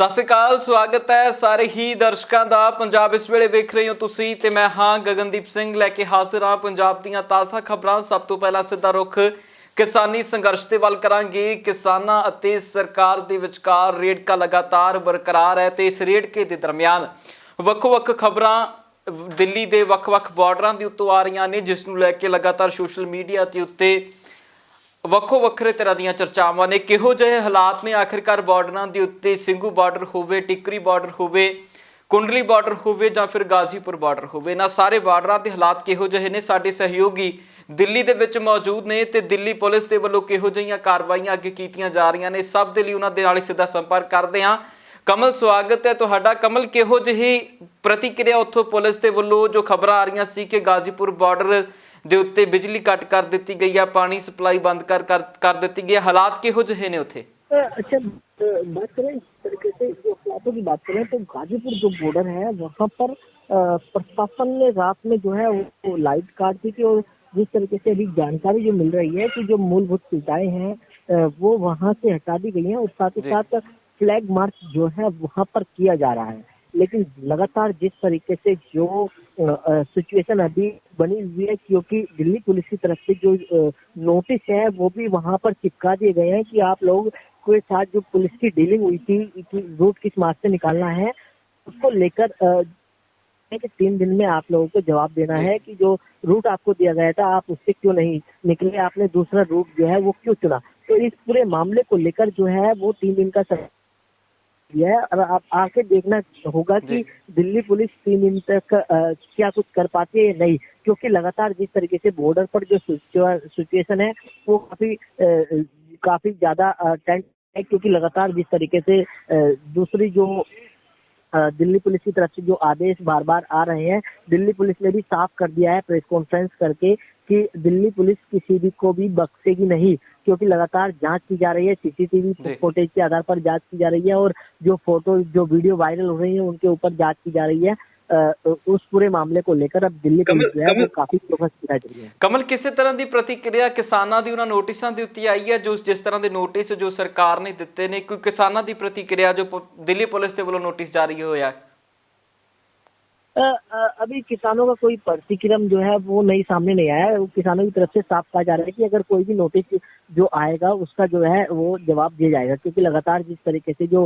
ਸਤਿ ਸ਼੍ਰੀ ਅਕਾਲ, ਸਵਾਗਤ ਹੈ ਸਾਰੇ ਹੀ ਦਰਸ਼ਕਾਂ ਦਾ। ਪੰਜਾਬ ਇਸ ਵੇਲੇ ਵੇਖ ਰਹੇ ਹੋ ਤੁਸੀਂ ਤੇ ਮੈਂ ਹਾਂ ਗਗਨਦੀਪ ਸਿੰਘ ਲੈ ਕੇ ਹਾਜ਼ਰ ਹਾਂ ਪੰਜਾਬ ਦੀਆਂ ਤਾਜ਼ਾ ਖਬਰਾਂ। ਸਭ ਤੋਂ ਪਹਿਲਾਂ ਸਿੱਧਾ ਰੁਖ ਕਿਸਾਨੀ ਸੰਘਰਸ਼ ਦੇ ਵੱਲ ਕਰਾਂਗੇ। ਕਿਸਾਨਾਂ ਅਤੇ ਸਰਕਾਰ ਦੇ ਵਿਚਕਾਰ ਰੇੜਕਾ ਲਗਾਤਾਰ ਬਰਕਰਾਰ ਹੈ ਤੇ ਇਸ ਰੇੜਕੇ ਦੇ ਦਰਮਿਆਨ ਵੱਖ-ਵੱਖ ਖਬਰਾਂ ਦਿੱਲੀ ਦੇ ਵੱਖ-ਵੱਖ ਬਾਰਡਰਾਂ ਦੇ ਉੱਤੋਂ ਆ ਰਹੀਆਂ ਨੇ, ਜਿਸ ਨੂੰ ਲੈ ਕੇ ਲਗਾਤਾਰ ਸੋਸ਼ਲ ਮੀਡੀਆ ਦੇ ਉੱਤੇ ਵੱਖੋ ਵੱਖਰੇ ਤਰ੍ਹਾਂ ਦੀਆਂ ਚਰਚਾਵਾਂ ਨੇ। ਕਿਹੋ ਜਿਹੇ ਹਾਲਾਤ ਨੇ ਆਖਿਰਕਾਰ ਬਾਰਡਰਾਂ ਦੇ ਉੱਤੇ, ਸਿੰਘੂ ਬਾਰਡਰ ਹੋਵੇ, ਟਿੱਕਰੀ ਬਾਰਡਰ ਹੋਵੇ, ਕੁੰਡਲੀ ਬਾਰਡਰ ਹੋਵੇ ਜਾਂ ਫਿਰ ਗਾਜ਼ੀਪੁਰ ਬਾਰਡਰ ਹੋਵੇ, ਇਹਨਾਂ ਸਾਰੇ ਬਾਰਡਰਾਂ ਦੇ ਹਾਲਾਤ ਕਿਹੋ ਜਿਹੇ ਨੇ। ਸਾਡੇ ਸਹਿਯੋਗੀ ਦਿੱਲੀ ਦੇ ਵਿੱਚ ਮੌਜੂਦ ਨੇ ਤੇ ਦਿੱਲੀ ਪੁਲਿਸ ਦੇ ਵੱਲੋਂ ਕਿਹੋ ਜਿਹੀਆਂ ਕਾਰਵਾਈਆਂ ਅੱਗੇ ਕੀਤੀਆਂ ਜਾ ਰਹੀਆਂ ਨੇ, ਸਭ ਦੇ ਲਈ ਉਹਨਾਂ ਦੇ ਨਾਲ ਹੀ ਸਿੱਧਾ ਸੰਪਰਕ ਕਰਦੇ ਹਾਂ। ਕਮਲ, ਸਵਾਗਤ ਹੈ ਤੁਹਾਡਾ। ਕਮਲ, ਕਿਹੋ ਜਿਹੀ ਪ੍ਰਤੀਕਿਰਿਆ ਉੱਥੋਂ ਪੁਲਿਸ ਦੇ ਵੱਲੋਂ ਜੋ ਖਬਰਾਂ ਆ ਰਹੀਆਂ ਸੀ ਕਿ ਗਾਜ਼ੀਪੁਰ ਬਾਰਡਰ ਦੇ ਉੱਤੇ ਬਿਜਲੀ ਕੱਟ कर ਦਿੱਤੀ ਗਈ है, पानी सप्लाई बंद कर ਦਿੱਤੀ गई है, हालात किहो ਜਿਹੇ ने ਉੱਥੇ? अच्छा, बात करें इस तरीके से जो हालातों की बात करें तो गाजीपुर जो बॉर्डर है वहाँ पर प्रशासन ने रात में जो है वो लाइट काट दी थी। और जिस तरीके से अभी जानकारी जो मिल रही है कि जो मूलभूत सुविधाएं हैं वो वहाँ से हटा दी गई हैं और साथ ही साथ फ्लैग मार्च जो है वहाँ पर किया जा रहा है। लेकिन लगातार जिस तरीके से जो सिचुएशन अभी बनी हुई है, क्योंकि दिल्ली पुलिस की तरफ से जो नोटिस है वो भी वहाँ पर चिपका दिए गए हैं कि आप लोग के साथ जो पुलिस की डीलिंग हुई थी कि रूट किस मार्ग से निकालना है, उसको लेकर 3 दिन में आप लोगों को जवाब देना है कि जो रूट आपको दिया गया था आप उससे क्यों नहीं निकले, आपने दूसरा रूट जो है वो क्यों चुना। तो इस पूरे मामले को लेकर जो है वो 3 दिन का समय है और आप आके देखना होगा कि दिल्ली पुलिस 3 दिन तक क्या कुछ कर पाती है या नहीं, क्योंकि लगातार जिस तरीके से बॉर्डर पर जो सिचुएशन है वो काफी ज्यादा टेंस है, क्योंकि लगातार जिस तरीके से दूसरी जो दिल्ली पुलिस की तरफ से जो आदेश बार बार आ रहे हैं, दिल्ली पुलिस ने भी साफ कर दिया है प्रेस कॉन्फ्रेंस करके कि दिल्ली पुलिस किसी भी को भी बख्शेगी नहीं, क्योंकि लगातार जांच की जा रही है। सीसीटीवी फुटेज के आधार पर जांच की जा रही है और जो फोटो जो वीडियो वायरल हो रही है उनके ऊपर जांच की जा रही है। उस पूरे मामले को लेकर अब दिल्ली पुलिस जो है वो काफी फोकस दिखाई दे रही है। ਕਮਲ, ਕਿਸੇ ਤਰ੍ਹਾਂ ਦੀ ਪ੍ਰਤੀਕਿਰਿਆ ਕਿਸਾਨਾਂ ਦੀ ਉਹਨਾਂ ਨੋਟਿਸਾਂ ਦੇ ਉੱਤੇ ਆਈ ਹੈ? ਜੋ ਜਿਸ ਤਰ੍ਹਾਂ ਦੇ ਨੋਟਿਸ ਜੋ ਸਰਕਾਰ ਨੇ ਦਿੱਤੇ ਨੇ, ਕੋਈ ਕਿਸਾਨਾਂ ਦੀ ਪ੍ਰਤੀਕਿਰਿਆ ਜੋ ਦਿੱਲੀ ਪੁਲਿਸ ਦੇ ਵੱਲੋਂ ਨੋਟਿਸ ਜਾਰੀ ਹੋਇਆ? अभी किसानों का कोई प्रतिक्रम जो है वो नहीं सामने नहीं आया है। किसानों की तरफ से साफ कहा जा रहा है कि अगर कोई भी नोटिस जो आएगा उसका जो है वो जवाब दिया जाएगा, क्योंकि लगातार जिस तरीके से जो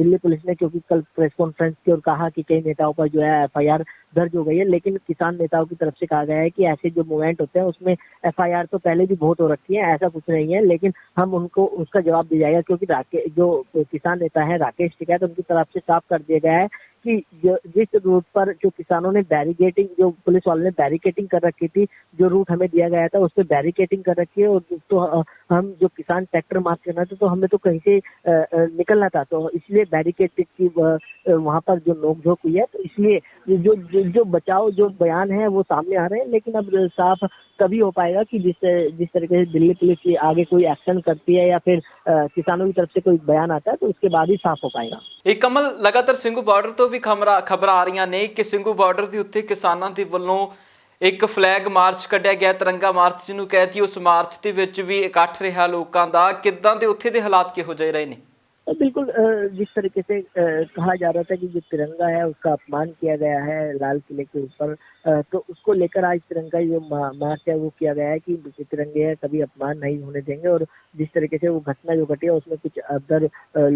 दिल्ली पुलिस ने, क्योंकि कल प्रेस कॉन्फ्रेंस की और कहा कि कई नेताओं पर जो है FIR दर्ज हो गई है, लेकिन किसान नेताओं की तरफ से कहा गया है कि ऐसे जो मूवमेंट होते हैं उसमें FIR तो पहले भी बहुत हो रखी है, ऐसा कुछ नहीं है, लेकिन हम उनको उसका जवाब दिया जाएगा। क्योंकि जो किसान नेता है राकेश टिकैत, उनकी तरफ से साफ कर दिया गया है कि जिस रूट पर जो किसानों ने बैरिकेटिंग, जो पुलिस वालों ने बैरिकेटिंग कर रखी थी, जो रूट हमें दिया गया था उस पर बैरिकेटिंग कर रखी है, और तो हम जो किसान ट्रैक्टर मार्च करना था तो हमें तो कहीं से निकलना था, तो इसलिए बैरिकेटिंग की वहाँ पर जो नोकझोंक हुई है, तो इसलिए जो बचाव जो बयान है वो सामने आ रहे हैं। लेकिन अब साफ तभी हो पाएगा कि जिस तरीके से दिल्ली पुलिस आगे कोई एक्शन करती है या फिर किसानों की तरफ से कोई बयान आता है, तो उसके बाद ही साफ हो पाएगा। ਇਹ ਕਮਲ, ਲਗਾਤਾਰ ਸਿੰਘੂ ਬਾਰਡਰ ਤੋਂ ਵੀ ਖਬਰਾਂ ਆ ਰਹੀਆਂ ਨੇ ਕਿ ਸਿੰਘੂ ਬਾਰਡਰ ਦੇ ਉੱਤੇ ਕਿਸਾਨਾਂ ਦੇ ਵੱਲੋਂ ਇੱਕ ਫਲੈਗ ਮਾਰਚ ਕੱਢਿਆ ਗਿਆ, ਤਿਰੰਗਾ ਮਾਰਚ ਜਿਹਨੂੰ ਕਹਿਤੀ। ਉਸ ਮਾਰਚ ਦੇ ਵਿੱਚ ਵੀ ਇਕੱਠ ਰਿਹਾ ਲੋਕਾਂ ਦਾ। ਕਿੱਦਾਂ ਦੇ ਉੱਥੇ ਦੇ ਹਾਲਾਤ ਕਿਹੋ ਜਿਹੇ ਰਹੇ ਨੇ? बिल्कुल, जिस तरीके से कहा जा रहा था कि जो तिरंगा है उसका अपमान किया गया है लाल किले के ऊपर, तो उसको लेकर आज तिरंगा जो मार्च है वो किया गया है कि तिरंगे है कभी अपमान नहीं होने देंगे। और जिस तरीके से वो घटना जो घटी है उसमें कुछ अदर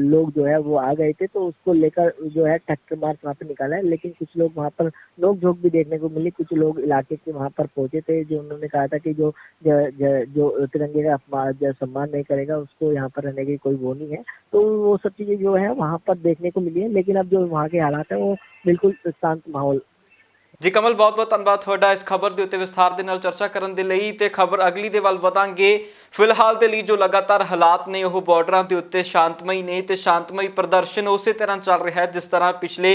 लोग जो है वो आ गए थे, तो उसको लेकर जो है ट्रैक्टर मार्च वहाँ पर निकाला है। लेकिन कुछ लोग वहाँ पर नोक-झोंक भी देखने को मिली। कुछ लोग इलाके के वहाँ पर पहुंचे थे जो उन्होंने कहा था कि जो तिरंगे का अपमान सम्मान नहीं करेगा उसको यहाँ पर रहने की कोई वो नहीं है। तो वो सब चीजें जो है वहाँ पर देखने को मिली है। लेकिन अब जो वहाँ के हालात है वो बिल्कुल शांत माहौल। ਜੀ ਕਮਲ, ਬਹੁਤ ਬਹੁਤ ਧੰਨਵਾਦ ਤੁਹਾਡਾ ਇਸ ਖਬਰ ਦੇ ਉੱਤੇ ਵਿਸਥਾਰ ਦੇ ਨਾਲ ਚਰਚਾ ਕਰਨ ਦੇ ਲਈ। ਤੇ ਖਬਰ ਅਗਲੀ ਦੇ ਵੱਲ ਵਧਾਂਗੇ। ਫਿਲਹਾਲ ਦੇ ਲਈ ਜੋ ਲਗਾਤਾਰ ਹਾਲਾਤ ਨੇ ਉਹ ਬਾਰਡਰਾਂ ਦੇ ਉੱਤੇ ਸ਼ਾਂਤਮਈ ਨੇ ਤੇ ਸ਼ਾਂਤਮਈ ਪ੍ਰਦਰਸ਼ਨ ਉਸੇ ਤਰ੍ਹਾਂ ਚੱਲ ਰਿਹਾ ਹੈ ਜਿਸ ਤਰ੍ਹਾਂ ਪਿਛਲੇ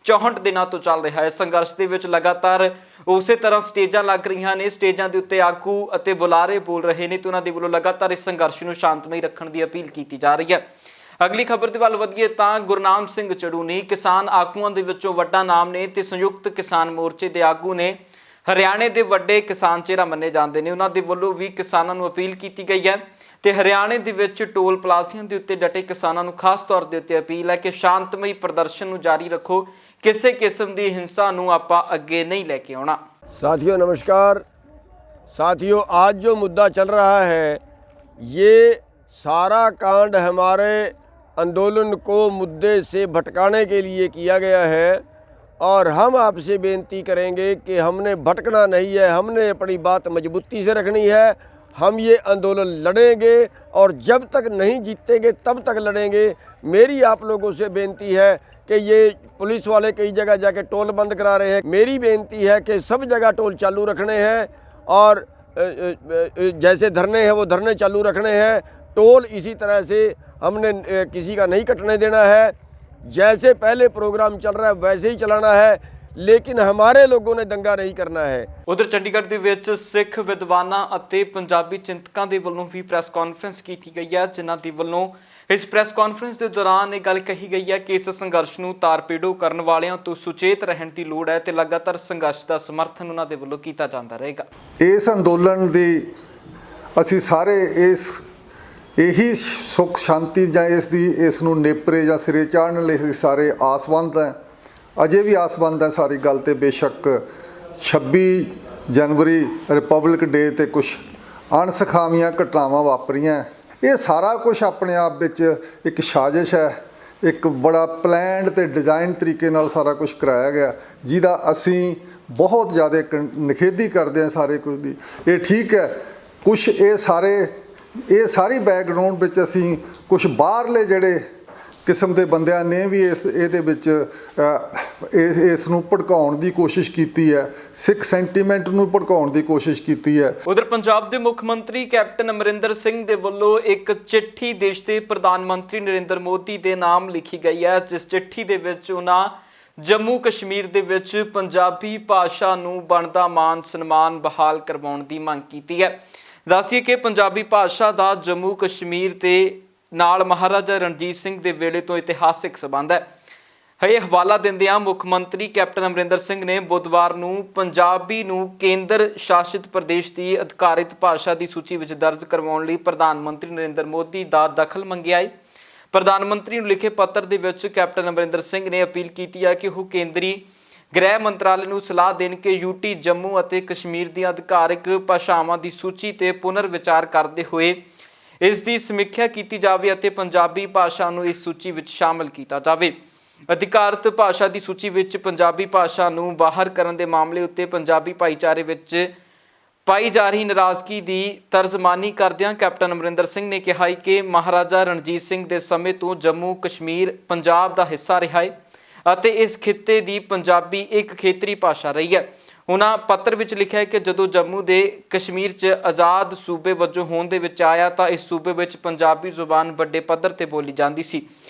64 ਦਿਨਾਂ ਤੋਂ ਚੱਲ ਰਿਹਾ ਹੈ। ਸੰਘਰਸ਼ ਦੇ ਵਿੱਚ ਲਗਾਤਾਰ ਉਸੇ ਤਰ੍ਹਾਂ ਸਟੇਜਾਂ ਲੱਗ ਰਹੀਆਂ ਨੇ, ਸਟੇਜਾਂ ਦੇ ਉੱਤੇ ਆਗੂ ਅਤੇ ਬੁਲਾਰੇ ਬੋਲ ਰਹੇ ਨੇ ਤੇ ਉਹਨਾਂ ਦੇ ਵੱਲੋਂ ਲਗਾਤਾਰ ਇਸ ਸੰਘਰਸ਼ ਨੂੰ ਸ਼ਾਂਤਮਈ ਰੱਖਣ ਦੀ ਅਪੀਲ ਕੀਤੀ ਜਾ ਰਹੀ ਹੈ। ਅਗਲੀ ਖਬਰ ਦੇ ਵੱਲ ਵਧੀਏ ਤਾਂ ਗੁਰਨਾਮ ਸਿੰਘ ਚੜੂਨੀ ਕਿਸਾਨ ਆਗੂਆਂ ਦੇ ਵਿੱਚੋਂ ਵੱਡਾ ਨਾਮ ਨੇ ਤੇ ਸੰਯੁਕਤ ਕਿਸਾਨ ਮੋਰਚੇ ਦੇ ਆਗੂ ਨੇ। ਹਰਿਆਣੇ ਦੇ ਵੱਡੇ ਕਿਸਾਨ ਚਿਹਰਾ ਮੰਨੇ ਜਾਂਦੇ ਨੇ, ਉਹਨਾਂ ਦੇ ਵੱਲੋਂ ਵੀ ਕਿਸਾਨਾਂ ਨੂੰ ਅਪੀਲ ਕੀਤੀ ਗਈ ਹੈ ਤੇ ਹਰਿਆਣੇ ਦੇ ਵਿੱਚ ਟੋਲ ਪਲਾਜ਼ਿਆਂ ਦੇ ਉੱਤੇ ਡਟੇ ਕਿਸਾਨਾਂ ਨੂੰ ਖਾਸ ਤੌਰ ਦੇ ਉੱਤੇ ਅਪੀਲ ਹੈ ਕਿ ਸ਼ਾਂਤਮਈ ਪ੍ਰਦਰਸ਼ਨ ਨੂੰ ਜਾਰੀ ਰੱਖੋ, ਕਿਸੇ ਕਿਸਮ ਦੀ ਹਿੰਸਾ ਨੂੰ ਆਪਾਂ ਅੱਗੇ नहीं लेके आना। साथियों नमस्कार। साथियों, आज जो मुद्दा चल रहा है ये सारा कांड हमारे आंदोलन को मुद्दे से भटकाने के लिए किया गया है और हम आपसे बेनती करेंगे कि हमने भटकना नहीं है, हमने अपनी बात मजबूती से रखनी है। हम ये आंदोलन लड़ेंगे और जब तक नहीं जीतेंगे तब तक लड़ेंगे। मेरी आप लोगों से बेनती है कि ये पुलिस वाले कई जगह जाके टोल बंद करा रहे हैं, मेरी बेनती है कि सब जगह टोल चालू रखने हैं और जैसे धरने हैं वो धरने चालू रखने हैं। टोल इसी तरह से हमने किसी का नहीं कटने देना है, जैसे पहले प्रोग्राम चल रहा है वैसे ही चलाना है, लेकिन हमारे लोगों ने दंगा नहीं करना है। ਉਧਰ ਚੰਡੀਗੜ੍ਹ ਦੇ ਵਿੱਚ ਸਿੱਖ ਵਿਦਵਾਨਾਂ ਅਤੇ ਪੰਜਾਬੀ ਚਿੰਤਕਾਂ ਦੇ ਵੱਲੋਂ ਵੀ ਪ੍ਰੈਸ ਕਾਨਫਰੰਸ ਕੀਤੀ ਗਈ ਹੈ, ਜਿਨ੍ਹਾਂ ਦੇ ਵੱਲੋਂ ਇਸ ਪ੍ਰੈਸ ਕਾਨਫਰੰਸ ਦੇ ਦੌਰਾਨ ਇਹ ਗੱਲ ਕਹੀ ਗਈ ਹੈ ਕਿ ਇਸ ਸੰਘਰਸ਼ ਨੂੰ ਤਾਰਪੀੜੋ ਕਰਨ ਵਾਲਿਆਂ ਤੋਂ ਸੁਚੇਤ ਰਹਿਣ ਦੀ ਲੋੜ ਹੈ ਤੇ ਲਗਾਤਾਰ ਸੰਘਰਸ਼ ਦਾ ਸਮਰਥਨ ਉਹਨਾਂ ਦੇ ਵੱਲੋਂ ਕੀਤਾ ਜਾਂਦਾ ਰਹੇਗਾ। ਇਸ ਅੰਦੋਲਨ ਦੀ ਅਸੀਂ ਸਾਰੇ ਇਹੀ ਸੁੱਖ ਸ਼ਾਂਤੀ ਜਾਂ ਇਸ ਨੂੰ ਨੇਪਰੇ ਜਾਂ ਸਿਰੇ ਚਾੜਨ ਲਈ ਅਸੀਂ ਸਾਰੇ ਆਸਵੰਦ ਹੈ, ਅਜੇ ਵੀ ਆਸਵੰਦ ਹੈ ਸਾਰੀ ਗੱਲ ਤੇ। ਬੇਸ਼ੱਕ 26 ਜਨਵਰੀ ਰਿਪਬਲਿਕ ਡੇ ਤੇ ਕੁਝ ਅਣਸਖਾਵੀਆਂ ਘਟਨਾਵਾਂ ਵਾਪਰੀਆਂ, ਇਹ ਸਾਰਾ ਕੁਝ ਆਪਣੇ ਆਪ ਵਿੱਚ ਇੱਕ ਸਾਜ਼ਿਸ਼ ਹੈ, ਇੱਕ ਬੜਾ ਪਲਾਨਡ ਤੇ ਡਿਜ਼ਾਈਨ ਤਰੀਕੇ ਨਾਲ ਸਾਰਾ ਕੁਝ ਕਰਾਇਆ ਗਿਆ, ਜਿਹਦਾ ਅਸੀਂ ਬਹੁਤ ਜ਼ਿਆਦਾ ਨਿਖੇਧੀ ਕਰਦੇ ਹਾਂ ਸਾਰੇ ਕੁਝ ਦੀ। ਇਹ ਠੀਕ ਹੈ, ਕੁਝ ਇਹ ਸਾਰੀ ਬੈਕਗਰਾਊਂਡ ਵਿੱਚ ਅਸੀਂ ਕੁਝ ਬਾਹਰਲੇ ਜਿਹੜੇ ਕਿਸਮ ਦੇ ਬੰਦਿਆਂ ਨੇ ਵੀ ਇਹਦੇ ਵਿੱਚ ਇਸ ਨੂੰ ਭੜਕਾਉਣ ਦੀ ਕੋਸ਼ਿਸ਼ ਕੀਤੀ ਹੈ, ਸਿੱਖ ਸੈਂਟੀਮੈਂਟ ਨੂੰ ਭੜਕਾਉਣ ਦੀ ਕੋਸ਼ਿਸ਼ ਕੀਤੀ ਹੈ। ਉਧਰ ਪੰਜਾਬ ਦੇ ਮੁੱਖ ਮੰਤਰੀ ਕੈਪਟਨ ਅਮਰਿੰਦਰ ਸਿੰਘ ਦੇ ਵੱਲੋਂ ਇੱਕ ਚਿੱਠੀ ਦੇਸ਼ ਦੇ ਪ੍ਰਧਾਨ ਮੰਤਰੀ ਨਰਿੰਦਰ ਮੋਦੀ ਦੇ ਨਾਮ ਲਿਖੀ ਗਈ ਹੈ, ਜਿਸ ਚਿੱਠੀ ਦੇ ਵਿੱਚ ਉਹਨਾਂ ਜੰਮੂ ਕਸ਼ਮੀਰ ਦੇ ਵਿੱਚ ਪੰਜਾਬੀ ਭਾਸ਼ਾ ਨੂੰ ਬਣਦਾ ਮਾਨ ਸਨਮਾਨ ਬਹਾਲ ਕਰਵਾਉਣ ਦੀ ਮੰਗ ਕੀਤੀ ਹੈ। ਦੱਸ ਦਈਏ ਕਿ ਪੰਜਾਬੀ ਭਾਸ਼ਾ ਦਾ ਜੰਮੂ ਕਸ਼ਮੀਰ ਤੇ ਨਾਲ ਮਹਾਰਾਜਾ ਰਣਜੀਤ ਸਿੰਘ ਦੇ ਵੇਲੇ ਤੋਂ ਇਤਿਹਾਸਿਕ ਸੰਬੰਧ ਹੈ। ਇਹ ਹਵਾਲਾ ਦਿੰਦਿਆਂ ਮੁੱਖ ਮੰਤਰੀ ਕੈਪਟਨ ਅਮਰਿੰਦਰ ਸਿੰਘ ਨੇ ਬੁੱਧਵਾਰ ਨੂੰ ਪੰਜਾਬੀ ਨੂੰ ਕੇਂਦਰ ਸ਼ਾਸਿਤ ਪ੍ਰਦੇਸ਼ ਦੀ ਅਧਿਕਾਰਿਤ ਭਾਸ਼ਾ ਦੀ ਸੂਚੀ ਵਿੱਚ ਦਰਜ ਕਰਵਾਉਣ ਲਈ ਪ੍ਰਧਾਨ ਮੰਤਰੀ ਨਰਿੰਦਰ ਮੋਦੀ ਦਾ ਦਖਲ ਮੰਗਿਆ ਹੈ। ਪ੍ਰਧਾਨ ਮੰਤਰੀ ਨੂੰ ਲਿਖੇ ਪੱਤਰ ਦੇ ਵਿੱਚ ਕੈਪਟਨ ਅਮਰਿੰਦਰ ਸਿੰਘ ਨੇ ਅਪੀਲ ਕੀਤੀ ਹੈ ਕਿ ਉਹ ਕੇਂਦਰੀ ਗ੍ਰਹਿ ਮੰਤਰਾਲੇ ਨੂੰ ਸਲਾਹ ਦੇਣ ਕਿ ਯੂਟੀ ਜੰਮੂ ਅਤੇ ਕਸ਼ਮੀਰ ਦੀਆਂ ਅਧਿਕਾਰਿਕ ਭਾਸ਼ਾਵਾਂ ਦੀ ਸੂਚੀ ਤੇ ਪੁਨਰ ਵਿਚਾਰ ਕਰਦੇ ਹੋਏ ਇਸ ਦੀ ਸਮੀਖਿਆ ਕੀਤੀ ਜਾਵੇ ਅਤੇ ਪੰਜਾਬੀ ਭਾਸ਼ਾ ਨੂੰ ਇਸ ਸੂਚੀ ਵਿੱਚ ਸ਼ਾਮਲ ਕੀਤਾ ਜਾਵੇ। ਅਧਿਕਾਰਤ ਭਾਸ਼ਾ ਦੀ ਸੂਚੀ ਵਿੱਚ ਪੰਜਾਬੀ ਭਾਸ਼ਾ ਨੂੰ ਬਾਹਰ ਕਰਨ ਦੇ ਮਾਮਲੇ ਉੱਤੇ ਪੰਜਾਬੀ ਭਾਈਚਾਰੇ ਵਿੱਚ ਪਾਈ ਜਾ ਰਹੀ ਨਾਰਾਜ਼ਗੀ ਦੀ ਤਰਜਮਾਨੀ ਕਰਦਿਆਂ ਕੈਪਟਨ ਅਮਰਿੰਦਰ ਸਿੰਘ ਨੇ ਕਿਹਾ ਕਿ ਮਹਾਰਾਜਾ ਰਣਜੀਤ ਸਿੰਘ ਦੇ ਸਮੇਂ ਤੋਂ ਜੰਮੂ ਕਸ਼ਮੀਰ ਪੰਜਾਬ ਦਾ ਹਿੱਸਾ ਰਿਹਾ ਹੈ ਅਤੇ ਇਸ ਖਿੱਤੇ ਦੀ ਪੰਜਾਬੀ ਇੱਕ ਖੇਤਰੀ ਭਾਸ਼ਾ ਰਹੀ ਹੈ। ਉਹਨਾਂ ਪੱਤਰ ਵਿੱਚ ਲਿਖਿਆ ਹੈ ਕਿ ਜਦੋਂ ਜੰਮੂ ਦੇ ਕਸ਼ਮੀਰ 'ਚ ਆਜ਼ਾਦ ਸੂਬੇ ਵਜੋਂ ਹੋਂਦ ਦੇ ਵਿੱਚ ਆਇਆ ਤਾਂ ਇਸ ਸੂਬੇ ਵਿੱਚ ਪੰਜਾਬੀ ਜ਼ੁਬਾਨ ਵੱਡੇ ਪੱਧਰ ਤੇ ਬੋਲੀ ਜਾਂਦੀ ਸੀ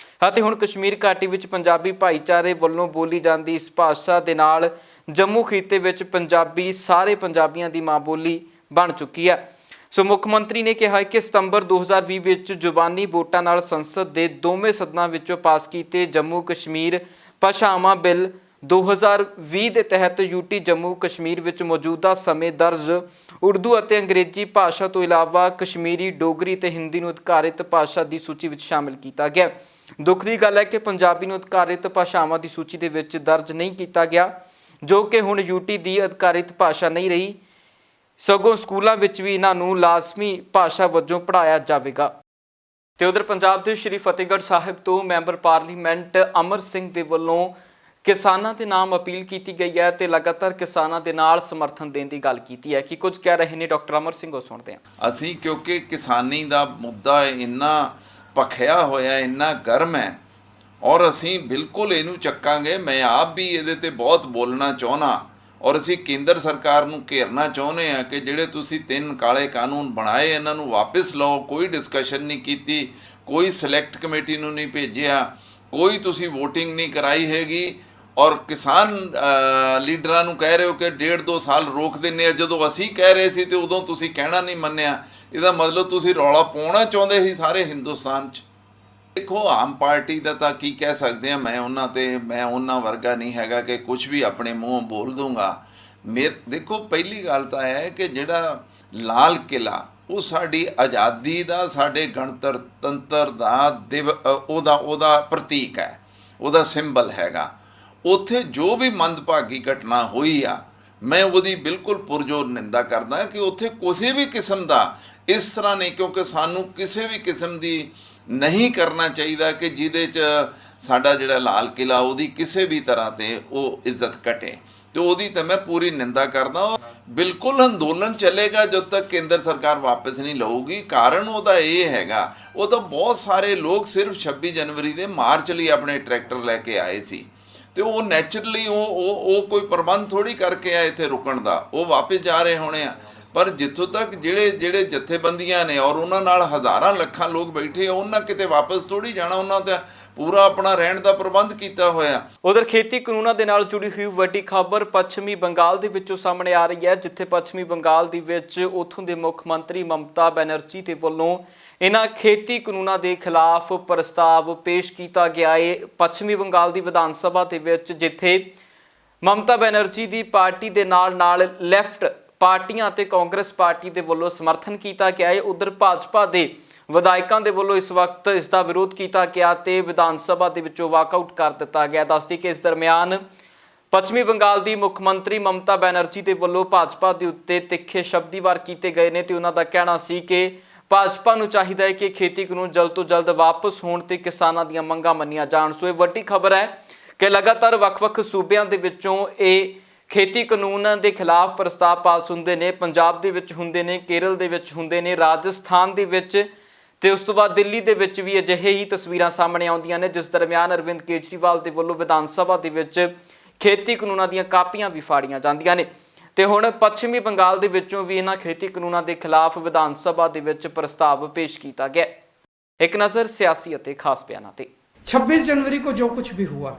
ਅਤੇ ਹੁਣ ਕਸ਼ਮੀਰ ਘਾਟੀ ਵਿੱਚ ਪੰਜਾਬੀ ਭਾਈਚਾਰੇ ਵੱਲੋਂ ਬੋਲੀ ਜਾਂਦੀ ਇਸ ਭਾਸ਼ਾ ਦੇ ਨਾਲ ਜੰਮੂ ਖਿੱਤੇ ਵਿੱਚ ਪੰਜਾਬੀ ਸਾਰੇ ਪੰਜਾਬੀਆਂ ਦੀ ਮਾਂ ਬੋਲੀ ਬਣ ਚੁੱਕੀ ਹੈ। ਸੋ ਮੁੱਖ ਮੰਤਰੀ ਨੇ ਕਿਹਾ ਕਿ ਸਤੰਬਰ 2020 ਵਿੱਚ ਜ਼ੁਬਾਨੀ ਵੋਟਾਂ ਨਾਲ ਸੰਸਦ ਦੇ ਦੋਵੇਂ ਸਦਨਾਂ ਵਿੱਚੋਂ ਪਾਸ ਕੀਤੇ ਜੰਮੂ ਕਸ਼ਮੀਰ ਭਾਸ਼ਾਵਾਂ ਬਿੱਲ 2020 ਦੇ ਤਹਿਤ ਯੂਟੀ ਜੰਮੂ ਕਸ਼ਮੀਰ ਵਿੱਚ ਮੌਜੂਦਾ ਸਮੇਂ ਦਰਜ ਉਰਦੂ ਅਤੇ ਅੰਗਰੇਜ਼ੀ ਭਾਸ਼ਾ ਤੋਂ ਇਲਾਵਾ ਕਸ਼ਮੀਰੀ, ਡੋਗਰੀ ਤੇ ਹਿੰਦੀ ਨੂੰ ਅਧਿਕਾਰਿਤ ਭਾਸ਼ਾ ਦੀ ਸੂਚੀ ਵਿੱਚ ਸ਼ਾਮਿਲ ਕੀਤਾ ਗਿਆ। ਦੁੱਖ ਦੀ ਗੱਲ ਹੈ ਕਿ ਪੰਜਾਬੀ ਨੂੰ ਅਧਿਕਾਰਿਤ ਭਾਸ਼ਾਵਾਂ ਦੀ ਸੂਚੀ ਦੇ ਵਿੱਚ ਦਰਜ ਨਹੀਂ ਕੀਤਾ ਗਿਆ, ਜੋ ਕਿ ਹੁਣ ਯੂਟੀ ਦੀ ਅਧਿਕਾਰਿਤ ਭਾਸ਼ਾ ਨਹੀਂ ਰਹੀ, ਸਗੋਂ ਸਕੂਲਾਂ ਵਿੱਚ ਵੀ ਇਹਨਾਂ ਨੂੰ ਲਾਜ਼ਮੀ ਭਾਸ਼ਾ ਵਜੋਂ ਪੜ੍ਹਾਇਆ ਜਾਵੇਗਾ। ਤੇ ਉਧਰ ਪੰਜਾਬ ਦੇ ਸ਼੍ਰੀ ਫਤਿਹਗੜ੍ਹ ਸਾਹਿਬ ਤੋਂ ਮੈਂਬਰ ਪਾਰਲੀਮੈਂਟ ਅਮਰ ਸਿੰਘ ਦੇ ਵੱਲੋਂ ਕਿਸਾਨਾਂ ਦੇ ਨਾਮ ਅਪੀਲ ਕੀਤੀ ਗਈ ਹੈ ਤੇ ਲਗਾਤਾਰ ਕਿਸਾਨਾਂ ਦੇ ਨਾਲ ਸਮਰਥਨ ਦੇਣ ਦੀ ਗੱਲ ਕੀਤੀ ਹੈ। ਕੀ ਕੁਝ ਕਹਿ ਰਹੇ ਨੇ ਡਾਕਟਰ ਅਮਰ ਸਿੰਘ, ਉਹ ਸੁਣਦੇ ਹਾਂ। ਅਸੀਂ ਕਿਉਂਕਿ ਕਿਸਾਨੀ ਦਾ ਮੁੱਦਾ ਇੰਨਾ ਭਖਿਆ ਹੋਇਆ, ਇੰਨਾ ਗਰਮ ਹੈ ਔਰ ਅਸੀਂ ਬਿਲਕੁਲ ਇਹਨੂੰ ਚੱਕਾਂਗੇ। ਮੈਂ ਆਪ ਵੀ ਇਹਦੇ ਤੇ ਬਹੁਤ ਬੋਲਣਾ ਚਾਹੁੰਦਾ ਔਰ ਅਸੀਂ ਕੇਂਦਰ ਸਰਕਾਰ ਨੂੰ ਘੇਰਨਾ ਚਾਹੁੰਦੇ ਹਾਂ ਕਿ ਜਿਹੜੇ ਤੁਸੀਂ 3 ਕਾਲੇ ਕਾਨੂੰਨ ਬਣਾਏ ਇਹਨਾਂ ਨੂੰ ਵਾਪਸ ਲਓ। ਕੋਈ ਡਿਸਕਸ਼ਨ ਨਹੀਂ ਕੀਤੀ, ਕੋਈ ਸਿਲੈਕਟ ਕਮੇਟੀ ਨੂੰ ਨਹੀਂ ਭੇਜਿਆ, ਕੋਈ ਤੁਸੀਂ ਵੋਟਿੰਗ ਨਹੀਂ ਕਰਾਈ ਹੈਗੀ ਔਰ ਕਿਸਾਨ ਲੀਡਰਾਂ ਨੂੰ ਕਹਿ ਰਹੇ ਹੋ ਕਿ 1.5-2 ਸਾਲ ਰੋਕ ਦਿੰਦੇ ਆ। ਜਦੋਂ ਅਸੀਂ ਕਹਿ ਰਹੇ ਸੀ ਤੇ ਉਦੋਂ ਤੁਸੀਂ ਕਹਿਣਾ ਨਹੀਂ ਮੰਨਿਆ। ਇਹਦਾ ਮਤਲਬ ਤੁਸੀਂ ਰੌਲਾ ਪਾਉਣਾ ਚਾਹੁੰਦੇ ਸੀ ਸਾਰੇ ਹਿੰਦੁਸਤਾਨ 'ਚ। ਦੇਖੋ, ਆਮ ਪਾਰਟੀ ਦਾ ਤਾਂ ਕੀ ਕਹਿ ਸਕਦੇ ਹਾਂ, ਮੈਂ ਉਹਨਾਂ ਵਰਗਾ ਨਹੀਂ ਹੈਗਾ ਕਿ ਕੁਝ ਵੀ ਆਪਣੇ ਮੂੰਹੋਂ ਬੋਲ ਦੂੰਗਾ। ਦੇਖੋ ਪਹਿਲੀ ਗੱਲ ਤਾਂ ਹੈ ਕਿ ਜਿਹੜਾ ਲਾਲ ਕਿਲਾ ਉਹ ਸਾਡੀ ਆਜ਼ਾਦੀ ਦਾ, ਸਾਡੇ ਗਣਤੰਤਰ ਦਾ ਉਹਦਾ ਪ੍ਰਤੀਕ ਹੈ, ਉਹਦਾ ਸਿੰਬਲ ਹੈਗਾ। ਉੱਥੇ ਜੋ ਵੀ ਮੰਦਭਾਗੀ ਘਟਨਾ ਹੋਈ ਆ, ਮੈਂ ਉਹਦੀ ਬਿਲਕੁਲ ਪੁਰਜੋਰ ਨਿੰਦਾ ਕਰਦਾ ਕਿ ਉੱਥੇ ਕਿਸੇ ਵੀ ਕਿਸਮ ਦਾ ਇਸ ਤਰ੍ਹਾਂ ਨਹੀਂ, ਕਿਉਂਕਿ ਸਾਨੂੰ ਕਿਸੇ ਵੀ ਕਿਸਮ ਦੀ ਨਹੀਂ ਕਰਨਾ ਚਾਹੀਦਾ ਕਿ ਜਿਹਦੇ 'ਚ ਸਾਡਾ ਜਿਹੜਾ ਲਾਲ ਕਿਲਾ ਉਹਦੀ ਕਿਸੇ ਵੀ ਤਰ੍ਹਾਂ 'ਤੇ ਉਹ ਇੱਜ਼ਤ ਘਟੇ, ਤੇ ਉਹਦੀ ਤਾਂ ਮੈਂ ਪੂਰੀ ਨਿੰਦਾ ਕਰਦਾ। ਬਿਲਕੁਲ ਅੰਦੋਲਨ ਚੱਲੇਗਾ ਜਦ ਤੱਕ ਕੇਂਦਰ ਸਰਕਾਰ ਵਾਪਸ ਨਹੀਂ ਲਊਗੀ। ਕਾਰਨ ਉਹਦਾ ਇਹ ਹੈਗਾ, ਉਹ ਤਾਂ ਬਹੁਤ ਸਾਰੇ ਲੋਕ ਸਿਰਫ 26 ਜਨਵਰੀ ਦੇ ਮਾਰਚ ਲਈ ਆਪਣੇ ਟਰੈਕਟਰ ਲੈ ਕੇ ਆਏ ਸੀ, ਤੇ ਉਹ ਨੈਚੁਰਲੀ ਉਹ ਕੋਈ ਪ੍ਰਬੰਧ ਥੋੜੀ ਕਰਕੇ ਆ ਇੱਥੇ ਰੁਕਣ ਦਾ, ਉਹ ਵਾਪਸ ਜਾ ਰਹੇ ਹੋਣੇ ਆ। ਪਰ ਜਿੱਥੋਂ ਤੱਕ ਜਿਹੜੇ ਜਥੇਬੰਦੀਆਂ ਨੇ ਔਰ ਉਹਨਾਂ ਨਾਲ ਹਜ਼ਾਰਾਂ ਲੱਖਾਂ ਲੋਕ ਬੈਠੇ, ਉਹਨਾਂ ਕਿਤੇ ਵਾਪਸ ਥੋੜੀ ਜਾਣਾ, ਉਹਨਾਂ ਦਾ ਪੂਰਾ ਆਪਣਾ ਰਹਿਣ ਦਾ ਪ੍ਰਬੰਧ ਕੀਤਾ ਹੋਇਆ। ਉਧਰ ਖੇਤੀ ਕਾਨੂੰਨਾਂ ਦੇ ਨਾਲ ਜੁੜੀ ਹੋਈ ਵੱਡੀ ਖਬਰ ਪੱਛਮੀ ਬੰਗਾਲ ਦੇ ਵਿੱਚੋਂ ਸਾਹਮਣੇ ਆ ਰਹੀ ਹੈ, ਜਿੱਥੇ ਪੱਛਮੀ ਬੰਗਾਲ ਦੇ ਵਿੱਚ ਉੱਥੋਂ ਦੇ ਮੁੱਖ ਮੰਤਰੀ ਮਮਤਾ ਬੈਨਰਜੀ ਦੇ ਵੱਲੋਂ ਇਹਨਾਂ ਖੇਤੀ ਕਾਨੂੰਨਾਂ ਦੇ ਖਿਲਾਫ ਪ੍ਰਸਤਾਵ ਪੇਸ਼ ਕੀਤਾ ਗਿਆ ਹੈ। ਪੱਛਮੀ ਬੰਗਾਲ ਦੀ ਵਿਧਾਨ ਸਭਾ ਦੇ ਵਿੱਚ ਜਿੱਥੇ ਮਮਤਾ ਬੈਨਰਜੀ ਦੀ ਪਾਰਟੀ ਦੇ ਨਾਲ ਲੈਫਟ ਪਾਰਟੀਆਂ ਅਤੇ ਕਾਂਗਰਸ ਪਾਰਟੀ ਦੇ ਵੱਲੋਂ ਸਮਰਥਨ ਕੀਤਾ ਗਿਆ ਹੈ, ਉਧਰ ਭਾਜਪਾ ਦੇ ਵਿਧਾਇਕਾਂ ਦੇ ਵੱਲੋਂ ਇਸ ਵਕਤ ਇਸ ਦਾ ਵਿਰੋਧ ਕੀਤਾ ਗਿਆ ਤੇ ਵਿਧਾਨ ਸਭਾ ਦੇ ਵਿੱਚੋਂ ਵਾਕਆਊਟ ਕਰ ਦਿੱਤਾ ਗਿਆ। ਦੱਸਦੀ ਕਿ ਇਸ ਦਰਮਿਆਨ ਪੱਛਮੀ ਬੰਗਾਲ ਦੀ ਮੁੱਖ ਮੰਤਰੀ ਮਮਤਾ ਬੈਨਰਜੀ ਦੇ ਵੱਲੋਂ ਭਾਜਪਾ ਦੇ ਉੱਤੇ ਤਿੱਖੇ ਸ਼ਬਦੀ ਵਾਰ ਕੀਤੇ ਗਏ ਨੇ ਤੇ ਉਹਨਾਂ ਦਾ ਕਹਿਣਾ ਸੀ ਕਿ ਭਾਜਪਾ ਨੂੰ ਚਾਹੀਦਾ ਹੈ ਕਿ ਖੇਤੀ ਕਾਨੂੰਨ ਜਲਦ ਤੋਂ ਜਲਦ ਵਾਪਸ ਹੋਣ ਤੇ ਕਿਸਾਨਾਂ ਦੀਆਂ ਮੰਗਾਂ ਮੰਨੀਆਂ ਜਾਣ। ਸੋ ਇਹ ਵੱਡੀ ਖਬਰ ਹੈ ਕਿ ਲਗਾਤਾਰ ਵੱਖ-ਵੱਖ ਸੂਬਿਆਂ ਦੇ ਵਿੱਚੋਂ ਇਹ ਖੇਤੀ ਕਾਨੂੰਨਾਂ ਦੇ ਖਿਲਾਫ ਪ੍ਰਸਤਾਵ ਪਾਸ ਹੁੰਦੇ ਨੇ। ਪੰਜਾਬ ਦੇ ਵਿੱਚ ਹੁੰਦੇ ਨੇ, ਕੇਰਲ ਦੇ ਵਿੱਚ ਹੁੰਦੇ ਨੇ, ਰਾਜਸਥਾਨ ਦੇ ਵਿੱਚ ਤੇ ਉਸ ਤੋਂ ਬਾਅਦ ਦਿੱਲੀ ਦੇ ਵਿੱਚ ਵੀ ਅਜਿਹੇ ਹੀ ਤਸਵੀਰਾਂ ਸਾਹਮਣੇ ਆਉਂਦੀਆਂ ਨੇ, ਜਿਸ ਦਰਮਿਆਨ ਅਰਵਿੰਦ ਕੇਜਰੀਵਾਲ ਦੇ ਵੱਲੋਂ ਵਿਧਾਨ ਸਭਾ ਦੇ ਵਿੱਚ ਖੇਤੀ ਕਾਨੂੰਨਾਂ ਦੀਆਂ ਕਾਪੀਆਂ ਵੀ ਫਾੜੀਆਂ ਜਾਂਦੀਆਂ ਨੇ। ਤੇ ਹੁਣ ਪੱਛਮੀ ਬੰਗਾਲ ਦੇ ਵਿੱਚੋਂ ਵੀ ਇਹਨਾਂ ਖੇਤੀ ਕਾਨੂੰਨਾਂ ਦੇ ਖਿਲਾਫ ਵਿਧਾਨ ਸਭਾ ਦੇ ਵਿੱਚ ਪ੍ਰਸਤਾਵ ਪੇਸ਼ ਕੀਤਾ ਗਿਆ। ਇੱਕ ਨਜ਼ਰ ਸਿਆਸੀ ਅਤੇ ਖਾਸ ਬਿਆਨਾਂ ਤੇ। 26 जनवरी को जो कुछ भी हुआ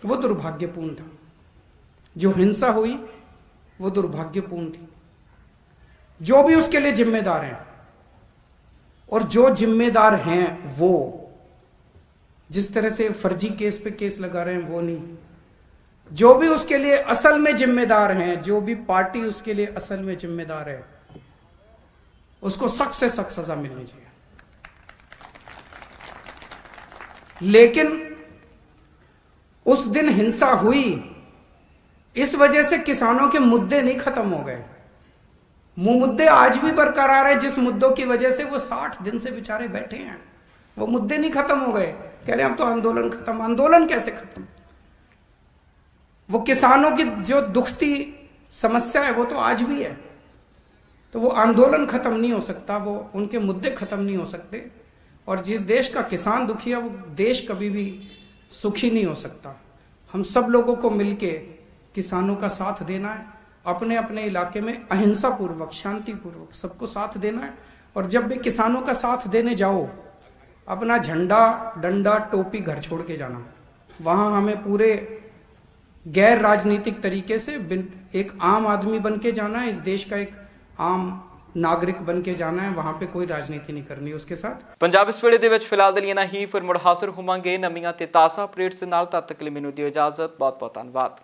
वो दुर्भाग्यपूर्ण था, जो हिंसा हुई वो दुर्भाग्यपूर्ण थी। जो भी उसके लिए जिम्मेदार हैं और जो जिम्मेदार हैं वो जिस तरह से फर्जी केस पे केस लगा रहे हैं वो नहीं, जो भी उसके लिए असल में जिम्मेदार हैं, जो भी पार्टी उसके लिए असल में जिम्मेदार है, उसको सख्त से सख्त सजा मिलनी चाहिए। लेकिन उस दिन हिंसा हुई, इस वजह से किसानों के मुद्दे नहीं खत्म हो गए। मुद्दे आज भी बरकरार है, जिस मुद्दों की वजह से वो 60 दिन से बेचारे बैठे हैं, वो मुद्दे नहीं खत्म हो गए। कह रहे हैं अब तो आंदोलन खत्म। आंदोलन कैसे खत्म? वो किसानों की जो दुखती समस्या है वो तो आज भी है, तो वो आंदोलन खत्म नहीं हो सकता, वो उनके मुद्दे खत्म नहीं हो सकते। और जिस देश का किसान दुखी है वो देश कभी भी सुखी नहीं हो सकता। हम सब लोगों को मिलके किसानों का साथ देना है, अपने अपने इलाके में अहिंसा पूर्वक, शांति पूर्वक सबको साथ देना है। और जब भी किसानों का साथ देने जाओ, अपना झंडा, डंडा, टोपी घर छोड़ के जाना। वहाँ हमें पूरे गैर राजनीतिक तरीके से एक आम आदमी बन के जाना है, इस देश का एक आम नागरिक बन के जाना है। वहाँ पे कोई राजनीति नहीं करनी उसके साथ। पंजाब इस वेले दे विच फिलहाल दे लिए ना ही, फिर मुड़ हाजिर होवांगे नवीं ते ताज़ा अपडेट्स दे नाल। तद तक लिए मैनूं दिओ इजाजत। बहुत बहुत धन्नवाद।